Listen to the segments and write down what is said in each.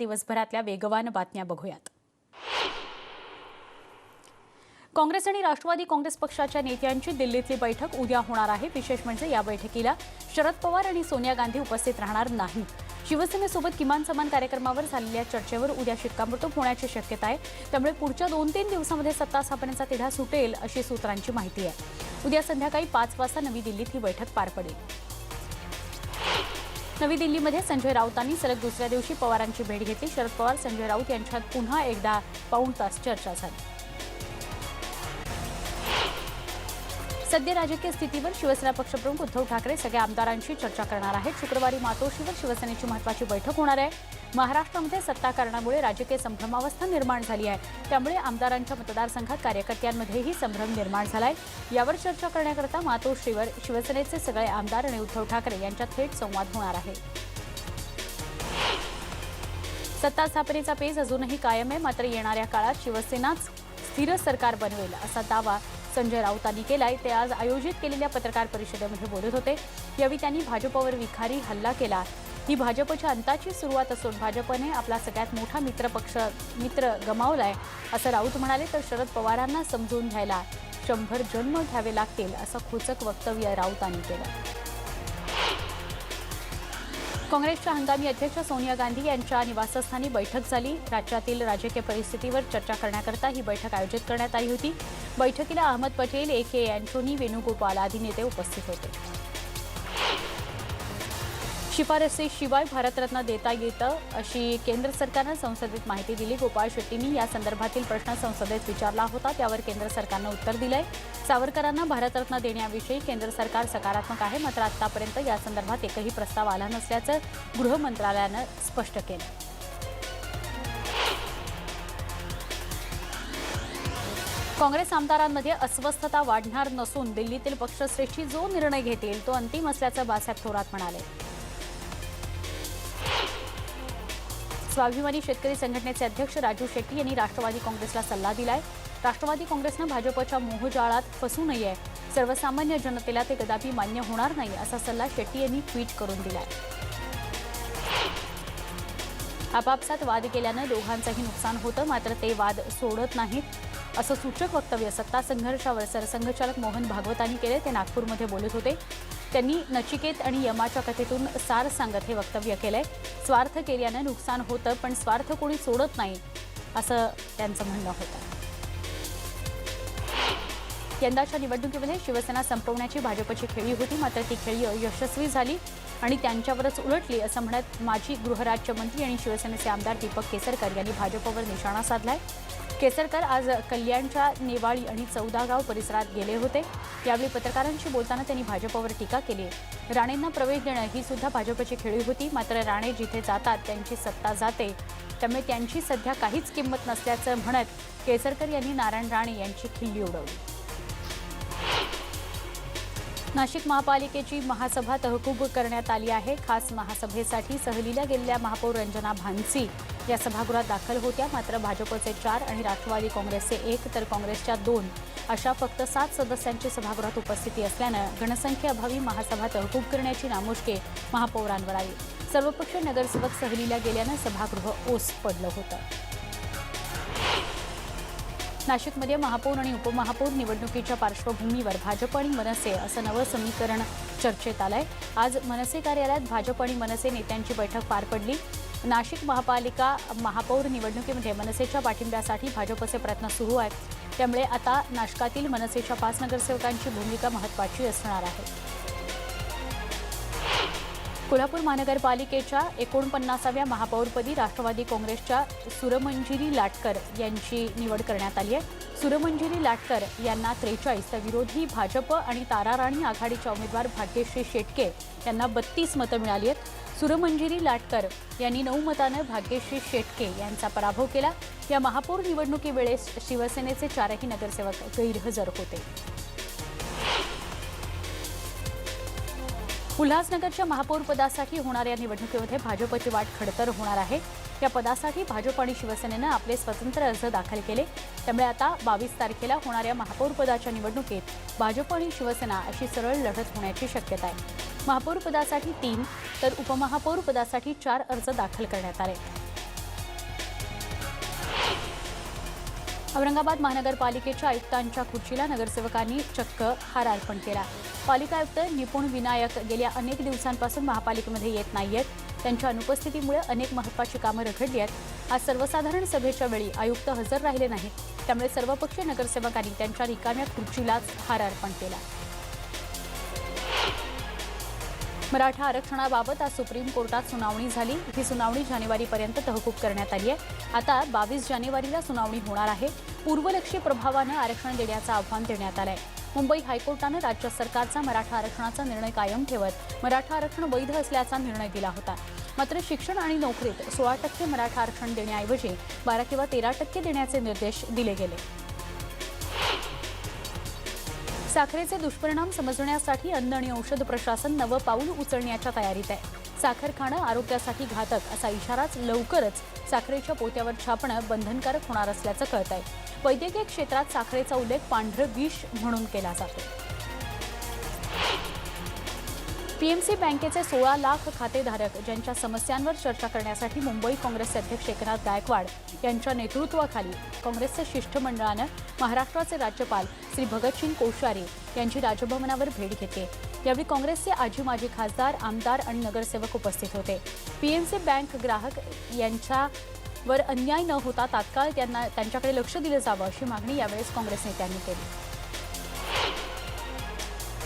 दिवसभरातल्या वेगवान बातम्या बघूयात। काँग्रेस आणि राष्ट्रवादी काँग्रेस पक्षाच्या नेत्यांची दिल्लीतली बैठक उद्या होणार आहे। विशेष म्हणजे या बैठकीला शरद पवार आणि सोनिया गांधी उपस्थित राहणार नाहीत। शिवसेनेसोबत किमान समान कार्यक्रमावर झालेल्या चर्चेवर उद्या शिक्कामोर्तब होण्याची शक्यता आहे। त्यामुळे पुढच्या 2-3 दिवसांमध्ये सत्ता स्थापनेचा तिढा सुटेल अशी सूत्रांची माहिती आहे। उद्या संध्याकाळी 5 वाजता नवी दिल्लीत ही बैठक पार पडेल। नवी दिल्लीमध्ये संजय राऊतांनी सलग दुसऱ्या दिवशी पवारांची भेट घेतली। शरद पवार संजय राऊत यांच्यात पुन्हा एकदा पाऊण तास चर्चा झाली। सध्या राजकीय स्थितीवर शिवसेना पक्षप्रमुख उद्धव ठाकरे सगळ्या आमदारांशी चर्चा करणार आहेत। शुक्रवारी मातोश्रीवर शिवसेनेची महत्त्वाची बैठक होणार आहे। महाराष्ट्रामध्ये सत्ता कारणामुळे राजकीय संभ्रमावस्था निर्माण झाली आहे। त्यामुळे आमदारांच्या मतदारसंघात कार्यकर्त्यांमध्येही संभ्रम निर्माण झालाय। यावर चर्चा करण्याकरता मातोश्रीवर शिवसेनेचे सगळे आमदार आणि उद्धव ठाकरे यांच्यात थेट संवाद होणार आहे। सत्ता स्थापनेचा पेच अजूनही कायम आहे। मात्र येणाऱ्या काळात शिवसेनाच स्थिर सरकार बनवेल असा दावा संजय राऊतांनी केलाय। ते आज आयोजित केलेल्या पत्रकार परिषदेमध्ये बोलत होते। यावेळी त्यांनी भाजपवर विखारी हल्ला केला। ही भाजपच्या अंताची सुरुवात असून भाजपने आपला सगळ्यात मोठा मित्र गमावलाय असं राऊत म्हणाले। तर शरद पवारांना समजून घ्यायला 100 जन्म घ्यावे लागतील असं खोचक वक्तव्य राऊतांनी केलं। काँग्रेसच्या हंगामी अध्यक्ष सोनिया गांधी यांच्या निवासस्थानी बैठक झाली। राज्यातील राजकीय परिस्थितीवर चर्चा करण्याकरता ही बैठक आयोजित करण्यात आली होती। बैठकीला अहमद पटेल, ए.के. अँटोनी, वेणुगोपाल आदी नेते उपस्थित होते। शिफारसीशिवाय भारतरत्न देता येतं अशी केंद्र सरकारनं संसदेत माहिती दिली। गोपाळ शेट्टींनी या संदर्भातील प्रश्न संसदेत विचारला होता। त्यावर केंद्र सरकारनं उत्तर दिलंय। सावरकरांना भारतरत्न देण्याविषयी केंद्र सरकार सकारात्मक आहे। मात्र आतापर्यंत या संदर्भात एकही प्रस्ताव आला नसल्याचं गृह मंत्रालयानं स्पष्ट केलं। काँग्रेस आमदारांमध्ये अस्वस्थता वाढणार नसून दिल्लीतील पक्षश्रेष्ठी जो निर्णय घेतील तो अंतिम असल्याचं बाळासाहेब थोरात म्हणाले। स्वाभिमानी शेतकरी संघटनेचे अध्यक्ष राजू शेट्टी यांनी राष्ट्रवादी काँग्रेसला सल्ला दिलाय। राष्ट्रवादी काँग्रेसनं भाजपच्या मोहजाळात फसू नये। सर्वसामान्य जनतेला ते कदापि मान्य होणार नाही असा सल्ला शेट्टी यांनी ट्विट करून दिलाय। आपापसात वाद केल्यानं दोघांचंही नुकसान होतं। मात्र ते वाद सोडत नाहीत असं सूचक वक्तव्य सत्ता संघर्षावर सरसंघचालक मोहन भागवतांनी केले। ते नागपूरमध्ये बोलत होते। त्यांनी नचिकेत आणि यमाच्या कथेतून सार सांगत हे वक्तव्य केलंय। स्वार्थ केल्यानं नुकसान होतं पण स्वार्थ कोणी सोडत नाही असं त्यांचं म्हणणं होतं। यंदाच्या निवडणुकीमध्ये शिवसेना संपवण्याची भाजपची खेळी होती। मात्र ती खेळी यशस्वी झाली आणि त्यांच्यावरच उलटली असं म्हणत माजी गृहराज्यमंत्री आणि शिवसेनेचे आमदार दीपक केसरकर यांनी भाजपवर निशाणा साधलाय। केसरकर आज कल्याणच्या नेवाळी आणि चौदागाव परिसरात गेले होते। यावेळी पत्रकारांशी बोलताना त्यांनी भाजपवर टीका केली। राणेंना प्रवेश देणं ही सुद्धा भाजपची खेळी होती। मात्र राणे जिथे जातात त्यांची सत्ता जाते। त्यामुळे त्यांची सध्या काहीच किंमत नसल्याचं म्हणत केसरकर यांनी नारायण राणे यांची खिल्ली उडवली। नाशिक महापालिकेची महासभा तहकूब करण्यात आली आहे। खास महासभेसाठी सहलीला गेलेल्या महापौर रंजना भानसी या सभागृहात दाखल होत्या। मात्र भाजपचे 4 आणि राष्ट्रवादी काँग्रेसचे 1 तर काँग्रेसच्या 2 अशा फक्त 7 सदस्यांची सभागृहात उपस्थिती असल्यानं गणसंख्येअभावी महासभा तहकूब करण्याची नामुष्की महापौरांवर आली। सर्वपक्ष नगरसेवक सहलीला गेल्यानं सभागृह ओस पडलं होतं। नाशिकमध्ये महापौर आणि उपमहापौर निवडणुकीच्या पार्श्वभूमीवर भाजप आणि मनसे असं नवं समीकरण चर्चेत आलंय। आज मनसे कार्यालयात भाजप आणि मनसे नेत्यांची बैठक पार पडली। नाशिक महापालिका महापौर निवडणुकीमध्ये मनसेच्या पाठिंब्यासाठी भाजपचे प्रयत्न सुरू आहेत। त्यामुळे आता नाशिकातील मनसेच्या 5 नगरसेवकांची भूमिका महत्त्वाची असणार आहे। कोल्हापूर महानगरपालिकेच्या 49व्या महापौरपदी राष्ट्रवादी काँग्रेसच्या सुरमंजिरी लाटकर यांची निवड करण्यात आली आहे। सुरमंजिरी लाटकर यांना 43 तर विरोधी भाजप आणि ताराराणी आघाडीच्या उमेदवार भाग्यश्री शेटके यांना 32 मतं मिळाली आहेत। सुरमंजिरी लाटकर यांनी 9 मतांनी भाग्यश्री शेटके यांचा पराभव केला। या महापौर निवडणुकीवेळेस शिवसेनेचे 4ही नगरसेवक गैरहजर होते। उल्हासनगरच्या महापौर पदासाठी होणाऱ्या निवडणुकीमध्ये भाजपची वाट खडतर होणार आहे। या पदासाठी भाजप आणि शिवसेनेनं आपले स्वतंत्र अर्ज दाखल केले। त्यामुळे आता 22 तारखेला होणाऱ्या महापौर पदाच्या निवडणुकीत भाजप आणि शिवसेना अशी सरळ लढत होण्याची शक्यता आहे। महापौर पदासाठी 3 तर उपमहापौर पदासाठी 4 अर्ज दाखल करण्यात आले। औरंगाबाद महानगरपालिकेच्या आयुक्तांच्या खुर्चीला नगरसेवकांनी चक्क हार अर्पण केला। पालिका आयुक्त निपुण विनायक गेल्या अनेक दिवसांपासून महापालिकेमध्ये येत नाहीयेत। त्यांच्या अनुपस्थितीमुळे अनेक महत्त्वाची कामं रखडली आहेत। आज सर्वसाधारण सभेच्या वेळी आयुक्त हजर राहिले नाहीत, त्यामुळे सर्वपक्षीय नगरसेवकांनी त्यांच्या रिकाम्या खुर्चीलाच हार अर्पण केला। मराठा आरक्षणाबाबत आज सुप्रीम कोर्टात सुनावणी झाली। ही सुनावणी जानेवारीपर्यंत तहकूब करण्यात आली आहे। आता 22 जानेवारीला सुनावणी होणार आहे। पूर्वलक्षी प्रभावानं आरक्षण देण्याचं आव्हान देण्यात आलंय। मुंबई हायकोर्टानं राज्य सरकारचा मराठा आरक्षणाचा निर्णय कायम ठेवत मराठा आरक्षण वैध असल्याचा निर्णय दिला होता। मात्र शिक्षण आणि नोकरीत 16% मराठा आरक्षण देण्याऐवजी 12 किंवा 13% देण्याचे निर्देश दिले गेले। साखरेचे दुष्परिणाम समजण्यासाठी अन्न आणि औषध प्रशासन नवं पाऊल उचलण्याच्या तयारीत आहे। साखर खाणं आरोग्यासाठी घातक असा इशाराच लवकरच साखरेच्या पोत्यावर छापणं बंधनकारक होणार असल्याचं कळतंय। वैद्यकीय क्षेत्रात साखरेचा उल्लेख पांढरं विष म्हणून केला जातो। पीएमसी बँकेचे 16 लाख खातेधारक ज्यांच्या समस्यांवर चर्चा करण्यासाठी मुंबई काँग्रेसचे अध्यक्ष एकनाथ गायकवाड यांच्या नेतृत्वाखाली काँग्रेसच्या शिष्टमंडळानं महाराष्ट्राचे राज्यपाल श्री भगतसिंग कोश्यारी यांची राजभवनावर भेट घेतली। यावेळी काँग्रेसचे आजी माजी खासदार, आमदार आणि नगरसेवक उपस्थित होते। पीएमसी बँक ग्राहक यांच्यावर अन्याय न होता तात्काळ त्यांच्याकडे लक्ष दिलं जावं अशी मागणी यावेळेस काँग्रेस नेत्यांनी केली।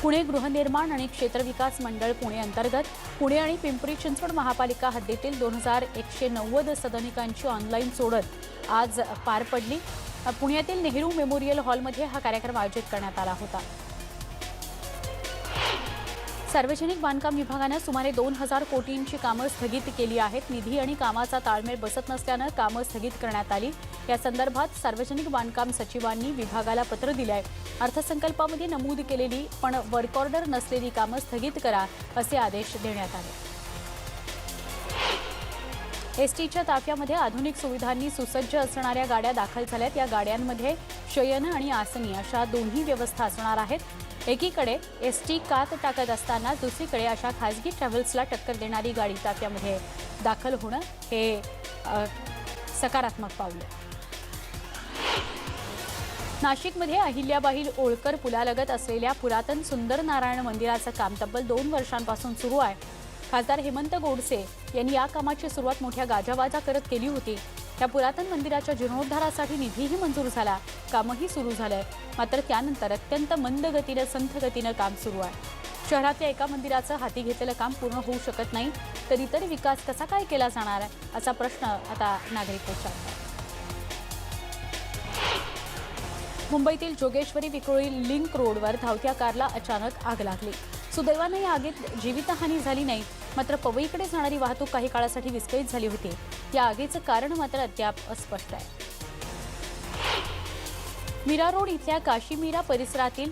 पुणे गृहनिर्माण आणि क्षेत्रविकास मंडळ पुणे अंतर्गत पुणे आणि पिंपरी चिंचवड महापालिका हद्दीतील 2190 सदनिकांची ऑनलाईन सोडत आज पार पडली। पुण्यातील नेहरू मेमोरियल हॉलमध्ये हा कार्यक्रम आयोजित करण्यात आला होता। सार्वजनिक बांधकाम विभागानं सुमारे 2000 कोटींची कामं स्थगित केली आहेत। निधी आणि कामाचा ताळमेळ बसत नसल्यानं कामं स्थगित करण्यात आली। या संदर्भात सार्वजनिक बांधकाम सचिवांनी विभागाला पत्र दिलंय। अर्थसंकल्पामध्ये नमूद केलेली पण वर्क ऑर्डर नसलेली कामं स्थगित करा असे आदेश देण्यात आले। एसटीच्या ताफ्यामध्ये आधुनिक सुविधांनी सुसज्ज असणाऱ्या गाड्या दाखल झाल्यात। या गाड्यांमध्ये शयन आणि आसनी अशा दोन्ही व्यवस्था असणार आहेत। एकीकडे एसटी कात टाकत असताना दुसरीकडे अशा खासगी ट्रॅव्हल्सला टक्कर देणारी गाडी ताफ्यामध्ये दाखल होणं हे सकारात्मक पाऊल आहे। नाशिकमध्ये अहिल्याबाई होळकर पुलालगत असलेल्या पुरातन सुंदर नारायण मंदिराचं काम तब्बल 2 वर्षांपासून सुरू आहे। खासदार हेमंत गोडसे यांनी या कामाची सुरुवात मोठ्या गाजावाजा करत केली होती। या पुरातन मंदिराच्या जीर्णोद्धारासाठी निधीही मंजूर झाला, कामही सुरू झालंय। मात्र त्यानंतर अत्यंत मंद गतीनं संथ गतीनं काम सुरू आहे। शहरातल्या एका मंदिराचं हाती घेतलेलं काम पूर्ण होऊ शकत नाही, तर इतर विकास कसा काय केला जाणार आहे असा प्रश्न आता नागरिक विचारतात। मुंबईतील जोगेश्वरी विक्रोळी लिंक रोडवर धावत्या कारला अचानक आग लागली। सुदैवाने या आगीत जीवितहानी झाली नाही, मात्र पवईकडे जाणारी वाहतूक काही काळासाठी विस्कळीत झाली होती। या आगीचं कारण मात्र अद्याप अस्पष्ट आहे। मीरा रोड इथल्या काशीमीरा परिसरातील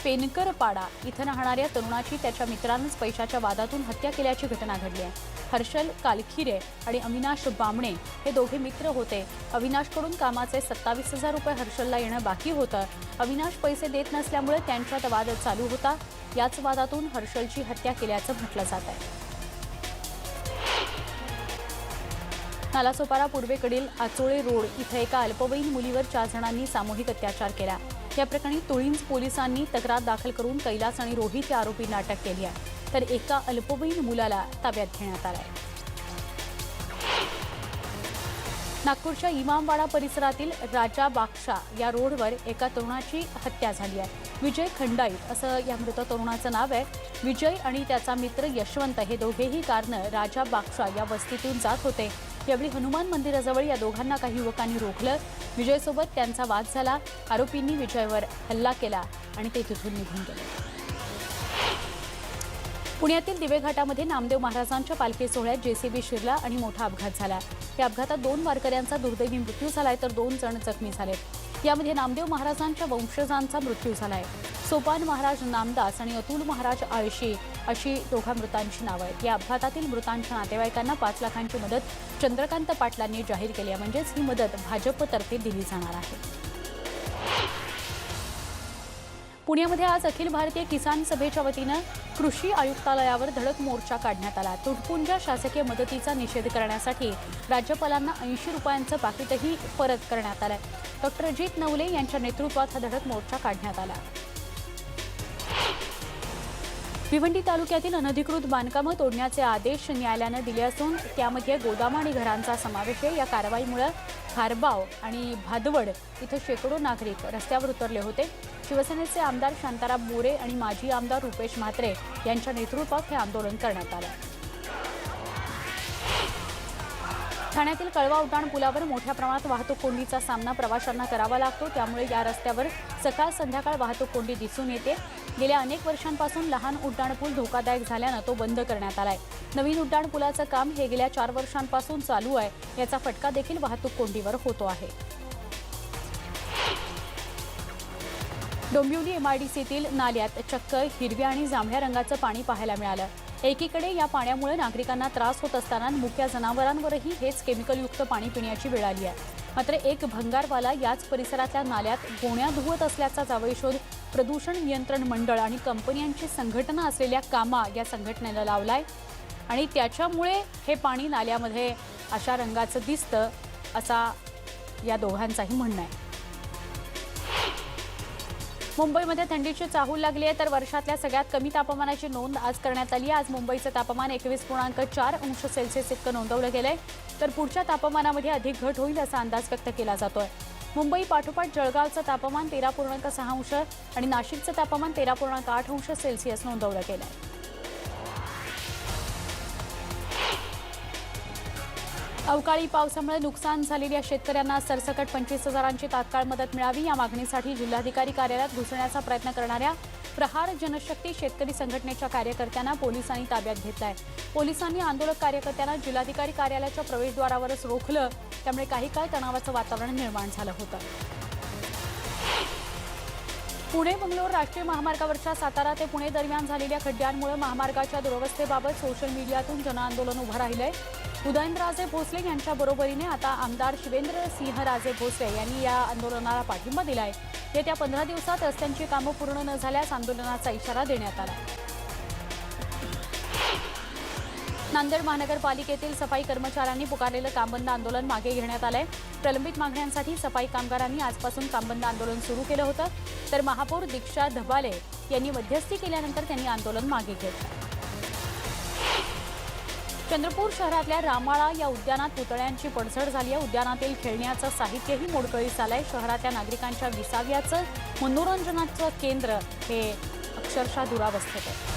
पेनकरपाडा इथं राहणाऱ्या तरुणाची त्याच्या मित्रांनीच पैशाच्या वादातून हत्या केल्याची घटना घडली आहे। हर्षल कालखिरे आणि अविनाश बामणे हे दोघे मित्र होते। अविनाशकडून कामाचे 27,000 रुपये हर्षलला येणं बाकी होतं। अविनाश पैसे देत नसल्यामुळे त्यांच्यात वाद चालू होता। याच वादातून हर्षलची हत्या केल्याचं म्हटलं जात आहे। नालासोपारा पूर्वेकडील आचोळे रोड इथं एका अल्पवयीन मुलीवर 4 जणांनी सामूहिक अत्याचार केला। या प्रकरणी तुळींज पोलिसांनी तक्रार दाखल करून कैलास आणि रोहित या आरोपींना अटक केली आहे, तर एका अल्पवयीन मुलाला ताब्यात घेण्यात आलं आहे। नागपूरच्या इमामवाडा परिसरातील राजा बाक्षा या रोडवर एका तरुणाची हत्या झाली आहे। विजय खंडाईत असं या मृत तरुणाचं नाव आहे। विजय आणि त्याचा मित्र यशवंत हे दोघेही कारनं राजा बाक्षा या वस्तीतून जात होते। यावेळी हनुमान मंदिराजवळ या दोघांना काही युवकांनी रोखलं। विजयसोबत त्यांचा वाद झाला। आरोपींनी विजयवर हल्ला केला आणि ते तिथून निघून गेले। पुण्यातील दिवेघाटामध्ये नामदेव महाराजांच्या पालखी सोहळ्यात जेसीबी शिरला आणि मोठा अपघात झाला। या अपघातात 2 वारकऱ्यांचा दुर्दैवी मृत्यू झालाय, तर 2 जण जखमी झालेत। यामध्ये नामदेव महाराजांच्या वंशजांचा मृत्यू झालाय। सोपान महाराज नामदास आणि अतुल महाराज आळशी अशी दोघा मृतांची नावं आहेत। या अपघातातील मृतांच्या नातेवाईकांना 5 लाखांची मदत चंद्रकांत पाटलांनी जाहीर केली आहे। म्हणजेच ही मदत भाजपतर्फे दिली जाणार आहे। पुण्यामध्ये आज अखिल भारतीय किसान सभेच्या वतीनं कृषी आयुक्तालयावर धडक मोर्चा काढण्यात आला। तुटपुंज्या शासकीय मदतीचा निषेध करण्यासाठी राज्यपालांना 80 रुपयांचं पाकिटही परत करण्यात आलंय। डॉक्टर अजित नवले यांच्या नेतृत्वात हा धडक मोर्चा काढण्यात आला। भिवंडी तालुक्यातील अनधिकृत बांधकामं तोडण्याचे आदेश न्यायालयाने दिले असून त्यामध्ये गोदाम आणि घरांचा समावेश आहे। या कारवाईमुळे खारबाव आणि भादवड इथं शेकडो नागरिक रस्त्यावर उतरले होते। शिवसेनेचे आमदार शांताराम मोरे आणि माजी आमदार रुपेश म्हात्रे यांच्या नेतृत्वात हे आंदोलन करण्यात आलं। ठाण्यातील कळवा उड्डाण पुलावर मोठ्या प्रमाणात वाहतूक कोंडीचा सामना प्रवाशांना करावा लागतो। त्यामुळे या रस्त्यावर सकाळ संध्याकाळ वाहतूक कोंडी दिसून येते। गेल्या अनेक वर्षांपासून लहान उड्डाण पूल धोकादायक झाल्यानं तो बंद करण्यात आलाय। नवीन उड्डाण पुलाचं काम हे गेल्या 4 वर्षांपासून चालू आहे। याचा फटका देखील वाहतूक कोंडीवर होतो आहे। डोंबिवली एमआयडीसीतील नाल्यात चक्क हिरव्या आणि जांभळ्या रंगाचं पाणी पाहायला मिळालं। एकीकडे या पाण्यामुळे नागरिकांना त्रास होत असताना मुक्या जनावरांवरही हेच केमिकलयुक्त पाणी पिण्याची वेळ आली आहे। मात्र एक भंगारवाला याच परिसरातल्या नाल्यात गोण्या धुवत असल्याचा जावईशोध प्रदूषण नियंत्रण मंडळ आणि कंपन्यांची संघटना असलेल्या कामा या संघटनेला लावलाय आणि त्याच्यामुळे हे पाणी नाल्यामध्ये अशा रंगाचं दिसतं असा या दोघांचाही म्हणणं आहे। मुंबईमध्ये थंडीची चाहूल लागली आहे तर वर्षातल्या सगळ्यात कमी तापमानाची नोंद आज करण्यात आली आहे। आज मुंबईचं तापमान 21.4 अंश सेल्सिअस इतकं नोंदवलं गेलंय तर पुढच्या तापमानामध्ये अधिक घट होईल असा अंदाज व्यक्त केला जातोय। मुंबई पाठोपाठ जळगावचं तापमान 13.6 अंश आणि नाशिकचं तापमान 13.8 अंश सेल्सिअस नोंदवलं गेलंय। अवकाळी पावसामुळे नुकसान झालेल्या शेतकऱ्यांना सरसकट 25,000ची तात्काळ मदत मिळावी या मागणीसाठी जिल्हाधिकारी कार्यालयात घुसण्याचा प्रयत्न करणाऱ्या प्रहार जनशक्ती शेतकरी संघटनेच्या कार्यकर्त्यांना पोलिसांनी ताब्यात घेतलाय। पोलिसांनी आंदोलक कार्यकर्त्यांना जिल्हाधिकारी कार्यालयाच्या प्रवेशद्वारावरच रोखलं, त्यामुळे काही काळ तणावाचं वातावरण निर्माण झालं होतं। पुणे मंगळूर राष्ट्रीय महामार्गावरच्या सातारा ते पुणे दरम्यान झालेल्या खड्ड्यांमुळे महामार्गाच्या दुरवस्थेबाबत सोशल मीडियातून जनआंदोलन उभं राहिलंय। उदयनराजे भोसले यांच्या बरोबरीने आता आमदार शिवेंद्रसिंहराजे भोसले यांनी या आंदोलनाला पाठिंबा दिलाय। येत्या 15 दिवसात रस्त्यांची कामं पूर्ण न झाल्यास आंदोलनाचा इशारा देण्यात आला। नांदेड महानगरपालिकेतील सफाई कर्मचाऱ्यांनी पुकारलेलं कामबंद आंदोलन मागे घेण्यात आलंय। प्रलंबित मागण्यांसाठी सफाई कामगारांनी आजपासून कामबंद आंदोलन सुरू केलं होतं तर महापौर दीक्षा धबाले यांनी मध्यस्थी केल्यानंतर त्यांनी आंदोलन मागे घेतलं। चंद्रपूर शहरातल्या रामाळा या उद्यानात पुतळ्यांची पडझड झाली आहे। उद्यानातील खेळण्याचं साहित्यही मोडकळीस आलंय। शहरातल्या नागरिकांच्या विसाव्याचं मनोरंजनाचं केंद्र हे अक्षरशः दुरावस्थेत आहे।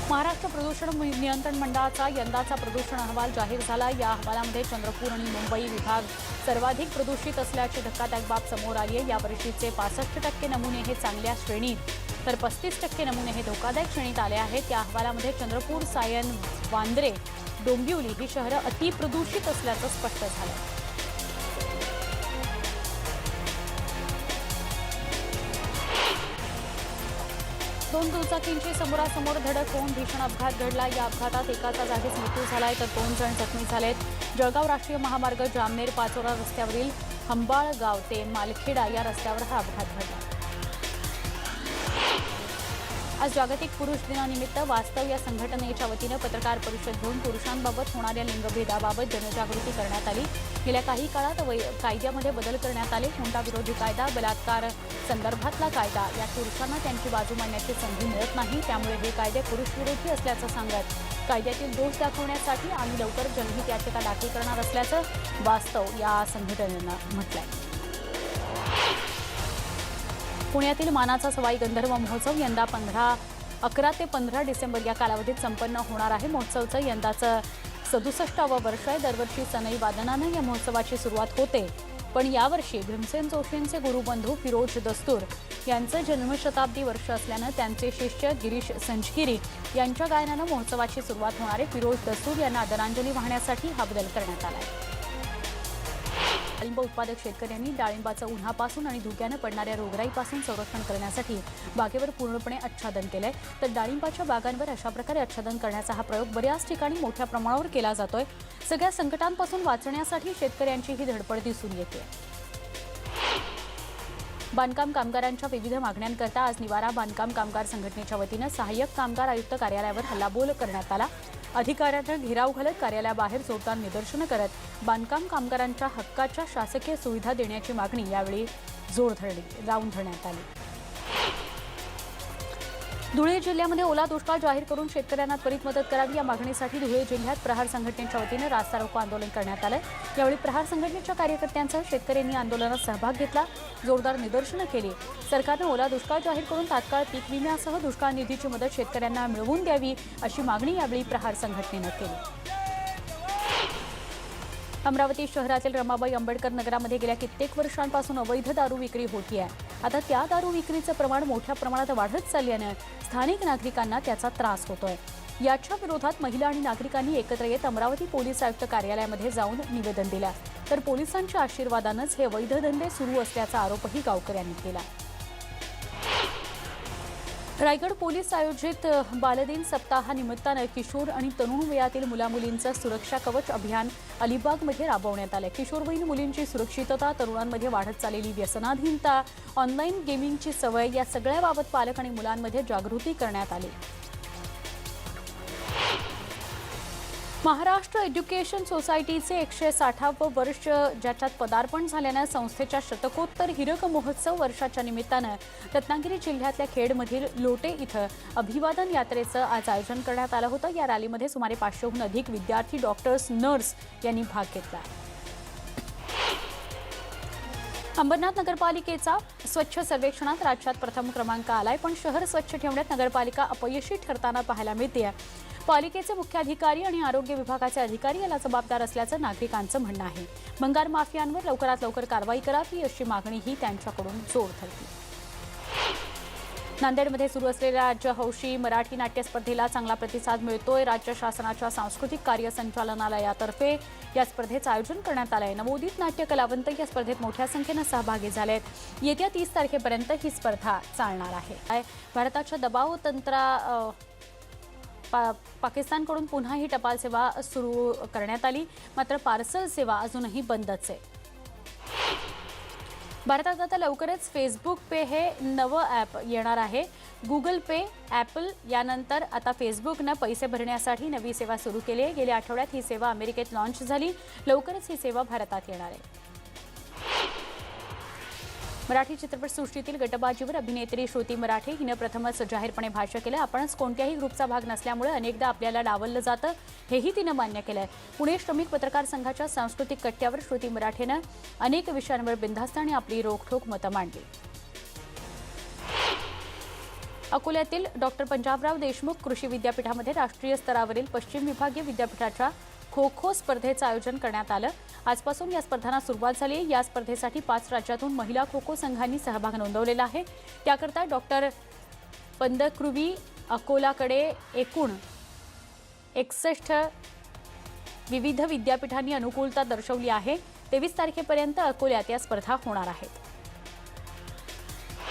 महाराष्ट्र प्रदूषण नियंत्रण मंडळाचा यंदाचा प्रदूषण अहवाल जाहीर झाला। या अहवालामध्ये चंद्रपूर आणि मुंबई विभाग सर्वाधिक प्रदूषित असल्याची धक्कादायक बाब समोर आली आहे। यावर्षीचे 65% नमुने हे चांगल्या श्रेणीत तर 35% नमुने हे धोकादायक श्रेणीत आले आहेत। या अहवालामध्ये चंद्रपूर, सायन, वांद्रे, डोंबिवली ही शहरं अतिप्रदूषित असल्याचं स्पष्ट झालं। दोन दुचाकींची समोरासमोर धडक होऊन भीषण अपघात घडला। या अपघातात एकाचा जागीच मृत्यू झालाय तर 2 जण जखमी झालेत। जळगाव राष्ट्रीय महामार्ग जामनेर पाचोरा रस्त्यावरील हंबाळगाव ते मालखेडा या रस्त्यावर हा अपघात घडला। आज जागतिक पुरुष दिनानिमित्त वास्तव या संघटनेच्या वतीनं पत्रकार परिषद घेऊन पुरुषांबाबत होणाऱ्या लिंगभेदाबाबत जनजागृती करण्यात आली। गेल्या काही काळात कायद्यामध्ये बदल करण्यात आले। हुंडाविरोधी कायदा, बलात्कार संदर्भातला कायदा यात पुरुषांना त्यांची बाजू मांडण्याची संधी मिळत नाही। त्यामुळे हे कायदे पुरुषविरोधी असल्याचं सांगत कायद्यातील दोष दाखवण्यासाठी आम्ही लवकर जनहित याचिका दाखल करणार असल्याचं वास्तव या संघटनेनं म्हटलंय। पुण्यातील मानाचा सवाई गंधर्व महोत्सव यंदा 11 ते 15 डिसेंबर या कालावधीत संपन्न होणार आहे। महोत्सवाचं यंदाचं 67वं वर्ष आहे। दरवर्षी सनई वादनानं या महोत्सवाची सुरुवात होते, पण यावर्षी भीमसेन जोशींचे गुरुबंधू फिरोज दस्तूर यांचं जन्मशताब्दी वर्ष असल्यानं त्यांचे शिष्य गिरीश संजगिरी यांच्या गायनानं महोत्सवाची सुरुवात होणार आहे। फिरोज दस्तूर यांना आदरांजली वाहण्यासाठी हा बदल करण्यात आला आहे। डाळिंब उत्पादक शेतकऱ्यांनी डाळिंबाचं उन्हापासून आणि धुक्यानं पडणाऱ्या रोगराईपासून संरक्षण करण्यासाठी बागेवर पूर्णपणे आच्छादन केलंय। तर डाळिंबाच्या बागांवर अशा प्रकारे आच्छादन करण्याचा हा प्रयोग बऱ्याच ठिकाणी मोठ्या प्रमाणावर केला जातोय। सगळ्या संकटांपासून वाचण्यासाठी शेतकऱ्यांची ही धडपड दिसून येते। बांधकाम कामगारांच्या विविध मागण्यांकरता आज निवारा बांधकाम कामगार संघटनेच्या वतीनं सहाय्यक कामगार आयुक्त कार्यालयावर हल्लाबोल करण्यात आला। अधिकाऱ्यांना घेराव घालत कार्यालयाबाहेर जोरदार निदर्शनं करत बांधकाम कामगारांच्या हक्काच्या शासकीय सुविधा देण्याची मागणी यावेळी लावून धरण्यात आली। धुळे जिल्ह्यामध्ये ओला दुष्काळ जाहीर करून शेतकऱ्यांना त्वरित मदत करावी या मागणीसाठी धुळे जिल्ह्यात प्रहार संघटनेच्या वतीनं रास्ता रोको आंदोलन करण्यात आलं। यावेळी प्रहार संघटनेच्या कार्यकर्त्यांसह शेतकऱ्यांनी आंदोलनात सहभाग घेतला, जोरदार निदर्शनं केली। सरकारनं ओला दुष्काळ जाहीर करून तात्काळ पीक विम्यासह दुष्काळ निधीची मदत शेतकऱ्यांना मिळवून द्यावी अशी मागणी यावेळी प्रहार संघटनेनं केली। अमरावती शहरातील रमाबाई आंबेडकर नगरामध्ये गेल्या कित्येक वर्षांपासून अवैध दारू विक्री होतीये। आता त्या दारू विक्रीचं प्रमाण मोठ्या प्रमाणात वाढत चालल्यानं स्थानिक नागरिकांना त्याचा त्रास होतोय। याच्या विरोधात महिला आणि नागरिकांनी एकत्र येत अमरावती पोलीस आयुक्त कार्यालयामध्ये जाऊन निवेदन दिलं, तर पोलिसांच्या आशीर्वादानंच हे अवैध धंदे सुरू असल्याचा आरोपही गावकऱ्यांनी केला। रायगड पोलीस आयोजित बालदिन सप्ताहानिमित्तानं किशोर आणि तरुण वयातील मुलामुलींचं सुरक्षा कवच अभियान अलिबागमध्ये राबवण्यात आलं। किशोरवयीन मुलींची सुरक्षितता, तरुणांमध्ये वाढत चाललेली व्यसनाधीनता, ऑनलाईन गेमिंगची सवय या सगळ्याबाबत पालक आणि मुलांमध्ये जागृती करण्यात आली। महाराष्ट्र एज्युकेशन सोसायटीचे 160वं वर्ष ज्याच्यात पदार्पण झाल्यानं संस्थेच्या शतकोत्तर हिरक महोत्सव वर्षाच्या निमित्तानं रत्नागिरी जिल्ह्यातल्या खेडमधील लोटे इथं अभिवादन यात्रेचं आज आयोजन करण्यात आलं होतं। या रॅलीमध्ये सुमारे 500हून अधिक विद्यार्थी, डॉक्टर्स, नर्स यांनी भाग घेतला। अंबरनाथ नगरपालिकेचा स्वच्छ सर्वेक्षणात राज्यात प्रथम क्रमांक आलाय, पण शहर स्वच्छ ठेवण्यात नगरपालिका अपयशी ठरताना पाहायला मिळते। पालिकेचे मुख्याधिकारी आणि आरोग्य विभागाचे अधिकारी याला जबाबदार असल्याचं नागरिकांचं म्हणणं आहे। भंगार माफियांवर लवकरात लवकर कारवाई करावी अशी मागणीही त्यांच्याकडून जोर धरली। नांदेडमध्ये सुरू असलेल्या राज्य हौशी मराठी नाट्य स्पर्धेला चांगला प्रतिसाद मिळतोय। राज्य शासनाच्या सांस्कृतिक कार्य संचालनालयातर्फे या स्पर्धेचं आयोजन करण्यात आलंय। नवोदित नाट्य कलावंत या स्पर्धेत मोठ्या संख्येनं सहभागी झालेत। येत्या 30 तारखेपर्यंत ही स्पर्धा चालणार आहे। भारताच्या दबाव पाकिस्तानकडून पुन्हा ही टपाल सेवा सुरू करण्यात आली, मात्र पार्सल सेवा अजूनही बंदच आहे। भारतात आता लवकरच फेसबुक पे हे नवं ॲप येणार आहे। गुगल पे, ॲपल यानंतर आता फेसबुकनं पैसे भरण्यासाठी नवी सेवा सुरू केली आहे। गेल्या आठवड्यात ही सेवा अमेरिकेत लॉन्च झाली, लवकरच ही सेवा भारतात येणार आहे। मराठी चित्रपटसृष्टीतील गटबाजीवर अभिनेत्री श्रुती मराठे हिनं प्रथमच जाहीरपणे भाष्य केलं। आपणच कोणत्याही ग्रुपचा भाग नसल्यामुळे अनेकदा आपल्याला डावललं जातं, हेही तिनं मान्य केलंय। पुणे श्रमिक पत्रकार संघाच्या सांस्कृतिक कट्ट्यावर श्रुती मराठेनं अनेक विषयांवर बिनधास्त आणि आपली रोखठोक मतं मांडली। अकोल्यातील डॉक्टर पंजाबराव देशमुख कृषी विद्यापीठामध्ये राष्ट्रीय स्तरावरील पश्चिम विभागीय विद्यापीठाच्या खो-खो स्पर्धेचं आयोजन करण्यात आलं। आजपासून या स्पर्धांना सुरुवात झाली। या स्पर्धेसाठी 5 राज्यातून महिला खो-खो संघांनी सहभाग नोंदवलेला आहे। त्याकरता डॉक्टर पंदकृवी अकोलाकडे एकूण 61 विविध विद्यापीठांनी अनुकूलता दर्शवली आहे। 23 तारखेपर्यंत अकोल्यात या स्पर्धा होणार आहेत।